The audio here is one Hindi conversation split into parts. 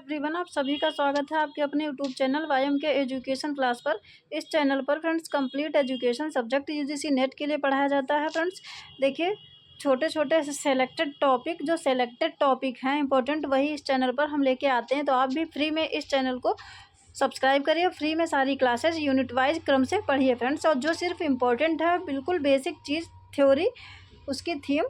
एवरीवन, आप सभी का स्वागत है आपके अपने यूट्यूब चैनल वाईएम के एजुकेशन क्लास पर। इस चैनल पर friends complete education subject UGC net के लिए पढ़ाया जाता है। फ्रेंड्स देखिए, छोटे छोटे सेलेक्टेड टॉपिक जो सेलेक्टेड टॉपिक हैं इंपॉर्टेंट, वही इस चैनल पर हम लेके आते हैं। तो आप भी फ्री में इस चैनल को सब्सक्राइब करिए, फ्री में सारी क्लासेज यूनिट वाइज क्रम से पढ़िए फ्रेंड्स। और जो सिर्फ इम्पोर्टेंट है, बिल्कुल बेसिक चीज़ थ्योरी, उसकी थीम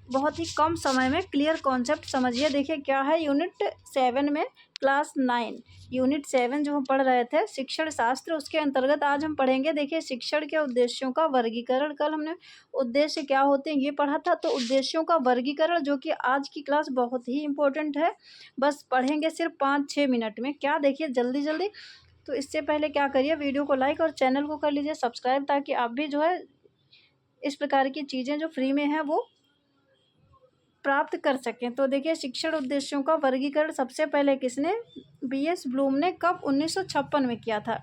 बहुत ही कम समय में क्लियर कॉन्सेप्ट समझिए। देखिए क्या है, यूनिट 7 में क्लास 9 यूनिट 7 जो हम पढ़ रहे थे शिक्षण शास्त्र, उसके अंतर्गत आज हम पढ़ेंगे। देखिए, शिक्षण के उद्देश्यों का वर्गीकरण। कल हमने उद्देश्य क्या होते हैं ये पढ़ा था, तो उद्देश्यों का वर्गीकरण जो कि आज की क्लास बहुत ही इम्पोर्टेंट है। बस पढ़ेंगे सिर्फ 5-6 मिनट में। क्या देखिए जल्दी जल्दी। तो इससे पहले क्या करिए, वीडियो को लाइक और चैनल को कर लीजिए सब्सक्राइब, ताकि आप भी जो है इस प्रकार की चीज़ें जो फ्री में है वो प्राप्त कर सकें। तो देखिए, शिक्षण उद्देश्यों का वर्गीकरण सबसे पहले किसने, बीएस ब्लूम ने कब 1956 में किया था।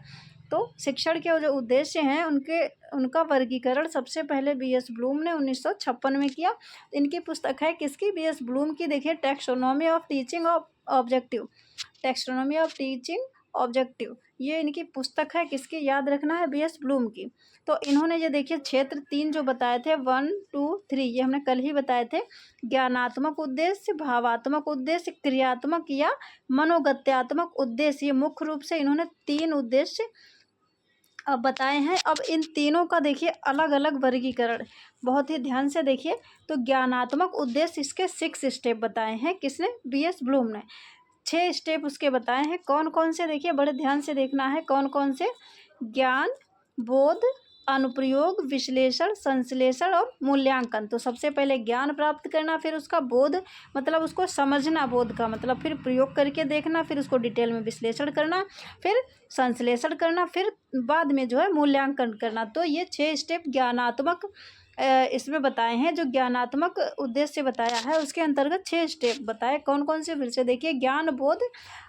तो शिक्षण के जो उद्देश्य हैं उनका वर्गीकरण सबसे पहले बीएस ब्लूम ने 1956 में किया। इनकी पुस्तक है किसकी, बीएस ब्लूम की। देखिए, taxonomy of teaching objective, taxonomy of teaching objective, ये इनकी पुस्तक है। किसकी, याद रखना है, बीएस ब्लूम की। तो इन्होंने ये देखिए क्षेत्र 3 जो बताए थे, 1, 2, 3, ये हमने कल ही बताए थे। ज्ञानात्मक उद्देश्य, भावात्मक उद्देश्य, क्रियात्मक या मनोगत्यात्मक उद्देश्य, ये मुख्य रूप से इन्होंने 3 उद्देश्य अब बताए हैं। अब इन तीनों का देखिए अलग अलग वर्गीकरण बहुत ही ध्यान से देखिए। तो ज्ञानात्मक उद्देश्य, इसके 6 स्टेप बताए हैं किसने, बीएस ब्लूम ने। 6 स्टेप उसके बताए हैं। कौन कौन से, देखिए बड़े ध्यान से देखना है कौन कौन से। ज्ञान, बोध, अनुप्रयोग, विश्लेषण, संश्लेषण और मूल्यांकन। तो सबसे पहले ज्ञान प्राप्त करना, फिर उसका बोध मतलब उसको समझना, बोध का मतलब फिर प्रयोग करके देखना, फिर उसको डिटेल में विश्लेषण करना, फिर संश्लेषण करना, फिर बाद में जो है मूल्यांकन करना। तो ये 6 स्टेप ज्ञानात्मक इसमें बताए हैं। जो ज्ञानात्मक उद्देश्य बताया है उसके अंतर्गत 6 स्टेप बताए। कौन कौन से, फिर से देखिए, ज्ञान, बोध,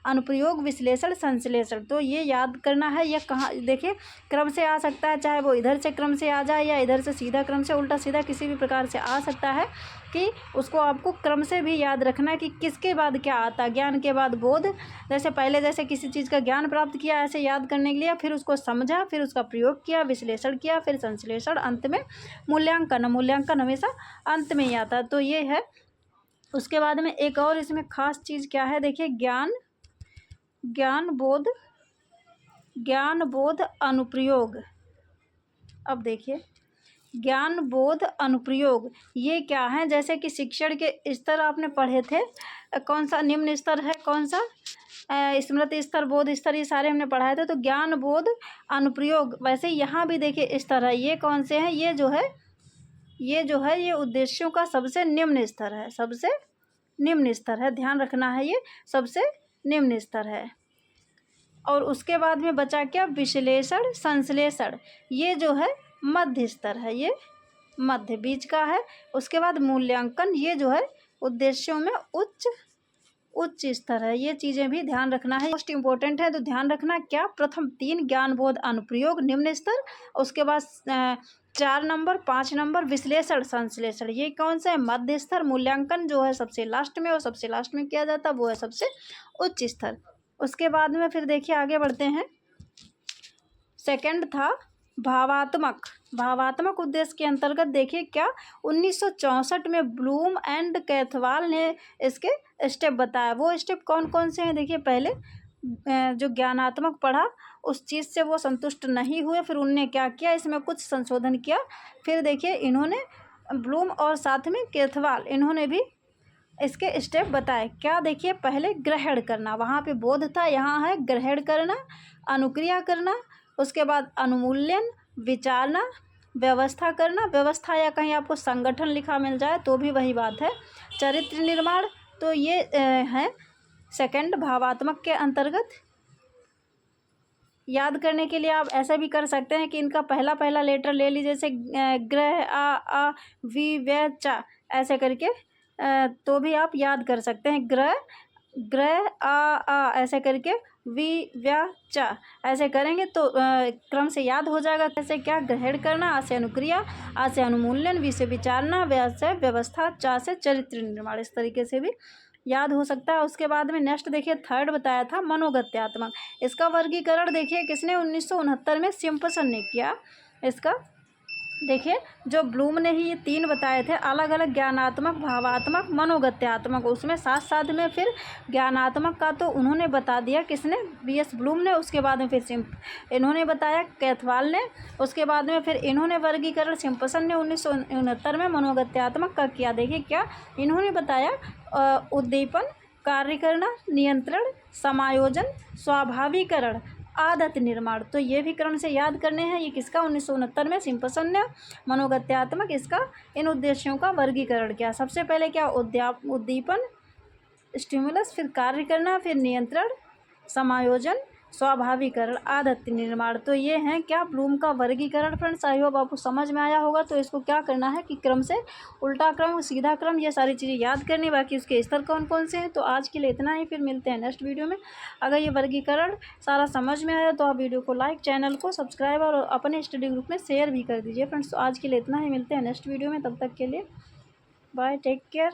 अनुप्रयोग, विश्लेषण, संश्लेषण। तो ये याद करना है। यह कहाँ, देखिए क्रम से आ सकता है, चाहे वो इधर से क्रम से आ जाए या इधर से सीधा क्रम से, उल्टा सीधा किसी भी प्रकार से आ सकता है, कि उसको आपको क्रम से भी याद रखना है कि किसके बाद क्या आता है। ज्ञान के बाद बोध, जैसे पहले जैसे किसी चीज़ का ज्ञान प्राप्त किया ऐसे याद करने के लिए, फिर उसको समझा, फिर उसका प्रयोग किया, विश्लेषण किया, फिर संश्लेषण, अंत में मूल्यांकन। मूल्यांकन हमेशा अंत में ही आता है। तो ये है। उसके बाद में एक और इसमें खास चीज़ क्या है, देखिए ज्ञान बोध अनुप्रयोग। अब देखिए, ज्ञान, बोध, अनुप्रयोग ये क्या है। जैसे कि शिक्षण के स्तर आपने पढ़े थे, कौन सा निम्न स्तर है, कौन सा स्मृति स्तर, बोध स्तर, ये सारे हमने पढ़ाए थे। तो ज्ञान, बोध, अनुप्रयोग, वैसे यहाँ भी देखिए स्तर है। ये कौन से हैं, ये जो है ये उद्देश्यों का सबसे निम्न स्तर है, सबसे निम्न स्तर है। ध्यान रखना है, ये सबसे निम्न स्तर है। और उसके बाद में बचा क्या, विश्लेषण, संश्लेषण, ये जो है मध्य स्तर है, ये मध्य बीच का है। उसके बाद मूल्यांकन, ये जो है उद्देश्यों में उच्च स्तर है। ये चीज़ें भी ध्यान रखना है, मोस्ट इंपॉर्टेंट है। तो ध्यान रखना क्या, प्रथम 3 ज्ञान, बोध, अनुप्रयोग निम्न स्तर, उसके बाद 4 नंबर, 5 नंबर विश्लेषण, संश्लेषण, ये कौन सा है, मध्य स्तर। मूल्यांकन जो है सबसे लास्ट में, और सबसे लास्ट में किया जाता है वो है सबसे उच्च स्तर। उसके बाद में फिर देखिए आगे बढ़ते हैं। सेकंड था भावात्मक उद्देश्य के अंतर्गत देखिए क्या, 1964 में ब्लूम एंड कैथवाल ने इसके स्टेप बताया। वो स्टेप कौन कौन से हैं, देखिए पहले जो ज्ञानात्मक पढ़ा उस चीज़ से वो संतुष्ट नहीं हुए, फिर उनने क्या किया, इसमें कुछ संशोधन किया। फिर देखिए इन्होंने ब्लूम और साथ में कैथवाल, इन्होंने भी इसके स्टेप बताए। क्या, देखिए पहले ग्रहण करना, वहाँ पे बोध था, यहाँ है ग्रहण करना, अनुक्रिया करना, उसके बाद अनुमूल्यन, विचारना, व्यवस्था करना, व्यवस्था या कहीं आपको संगठन लिखा मिल जाए तो भी वही बात है, चरित्र निर्माण। तो ये है सेकंड भावात्मक के अंतर्गत। याद करने के लिए आप ऐसा भी कर सकते हैं कि इनका पहला लेटर ले लीजिए, जैसे ग्रह, आ, वी, व्य, चा, ऐसे करके तो भी आप याद कर सकते हैं। ग्रह, आ, ऐसे करके, वी, व्या, चा, ऐसे करेंगे तो क्रम से याद हो जाएगा। कैसे, क्या, ग्रहण करना, आ से अनुक्रिया, आ से अनुमूल्यन, वी से विचारना, व्या से व्यवस्था, चा से चरित्र निर्माण, इस तरीके से भी याद हो सकता है। उसके बाद में नेक्स्ट देखिए थर्ड बताया था मनोगत्यात्मक। इसका वर्गीकरण देखिए किसने 1969 में सिम्पसन ने किया। इसका देखिए जो ब्लूम ने ही ये 3 बताए थे अलग अलग, ज्ञानात्मक, भावात्मक, मनोगत्यात्मक। उसमें साथ साथ में फिर ज्ञानात्मक का तो उन्होंने बता दिया किसने, बीएस ब्लूम ने। उसके बाद में फिर इन्होंने बताया कैथवाल ने। उसके बाद में फिर इन्होंने वर्गीकरण सिम्पसन ने 1969 में मनोगत्यात्मक का किया। देखिए क्या इन्होंने बताया, उद्दीपन, कार्य करना, नियंत्रण, समायोजन, स्वाभाविकरण, आदत निर्माण। तो ये भी क्रम से याद करने हैं। ये किसका 1969 में सिम्पसन ने मनोगत्यात्मक इसका इन उद्देश्यों का वर्गीकरण किया। सबसे पहले क्या उद्दीपन, स्टिमुलस, फिर कार्य करना, फिर नियंत्रण, समायोजन, स्वाभाविकरण, आदत निर्माण। तो ये हैं क्या ब्लूम का वर्गीकरण। फ्रेंड्स आई होप आपको समझ में आया होगा। तो इसको क्या करना है कि क्रम से उल्टा क्रम, सीधा क्रम, ये सारी चीज़ें याद करनी। बाकी उसके स्तर कौन कौन से हैं। तो आज के लिए इतना ही, फिर मिलते हैं नेक्स्ट वीडियो में। अगर ये वर्गीकरण सारा समझ में आया तो आप वीडियो को लाइक, चैनल को सब्सक्राइब और अपने स्टडी ग्रुप में शेयर भी कर दीजिए फ्रेंड्स। तो आज के लिए इतना ही, मिलते हैं नेक्स्ट वीडियो में। तब तक के लिए बाय, टेक केयर।